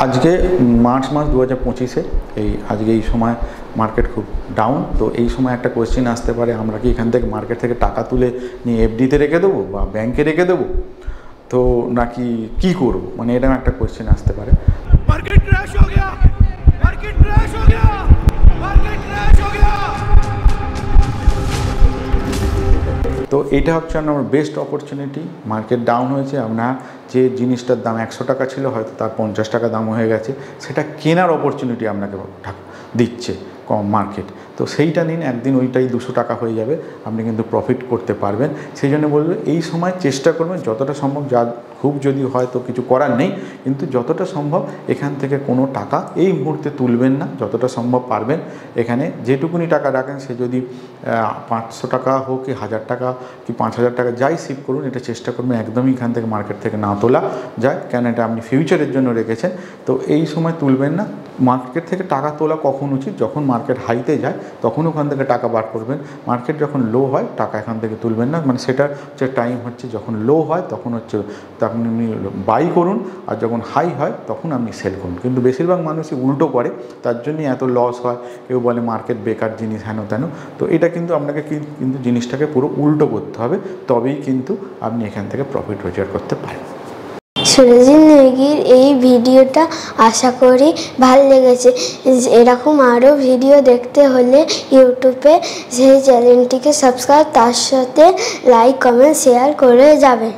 আজকে মার্চ মাস 2025-এ আজকে এই সময় মার্কেট খুব ডাউন। তো এই সময় একটা কোয়েশ্চেন আসতে পারে, আমরা কি এখান থেকে মার্কেট থেকে টাকা তুলে নিয়ে এফডিতে রেখে দেবো বা ব্যাংকে রেখে দেবো, তো নাকি কি করব, মানে এরকম একটা কোয়েশ্চেন আসতে পারে। मार्केट क्रैश हो गया, मार्केट क्रैश हो गया, मार्केट क्रैश हो गया। তো এটা হচ্ছে আমার বেস্ট অপরচুনিটি। মার্কেট ডাউন হয়েছে, আপনার যে জিনিসটার দাম 100 টাকা ছিল হয়তো তার 50 টাকা দাম হয়ে গেছে, সেটা কেনার অপরচুনিটি আপনাকে দিচ্ছে কম মার্কেট। তো সেইটা নিন, একদিন ওইটাই 200 টাকা হয়ে যাবে, আপনি কিন্তু প্রফিট করতে পারবেন। সেই জন্য বলবো এই সময় চেষ্টা করবেন যতটা সম্ভব, যা খুব যদি হয় তো কিছু করার নেই, কিন্তু যতটা সম্ভব এখান থেকে কোনো টাকা এই মুহূর্তে তুলবেন না। যতটা সম্ভব পারবেন এখানে যেটুকুনি টাকা রাখেন, সে যদি 500 টাকা হোক কি 1000 টাকা কি 5000 টাকা যাই শিফট করুন, এটা চেষ্টা করবেন একদমই এখান থেকে মার্কেট থেকে না তোলা যায়, কেন এটা আপনি ফিউচারের জন্য রেখেছেন। তো এই সময় তুলবেন না। মার্কেট থেকে টাকা তোলা কখন উচিত? যখন মার্কেট হাইতে যায় তখন ওখান থেকে টাকা বার করবেন। মার্কেট যখন লো হয় টাকা এখান থেকে তুলবেন না, মানে সেটার যে টাইম হচ্ছে যখন লো হয় তখন হচ্ছে তখন আপনি বাই করুন, আর যখন হাই হয় তখন আপনি সেল করুন। কিন্তু বেশিরভাগ মানুষই উল্টো করে, তার জন্যই এত লস হয়। কেউ বলে মার্কেট বেকার জিনিস, হেন তেন। তো এটা কিন্তু আপনাকে কিন্তু জিনিসটাকে পুরো উল্টো করতে হবে, তবেই কিন্তু আপনি এখান থেকে প্রফিট রোজগার করতে পারেন। সুরজিৎ নেগির এই ভিডিওটা আশা করি ভালো লেগেছে। এরকম আরও ভিডিও দেখতে হলে ইউটিউবে সেই চ্যানেলটিকে সাবস্ক্রাইব, তার সাথে লাইক, কমেন্ট, শেয়ার করে যাবেন।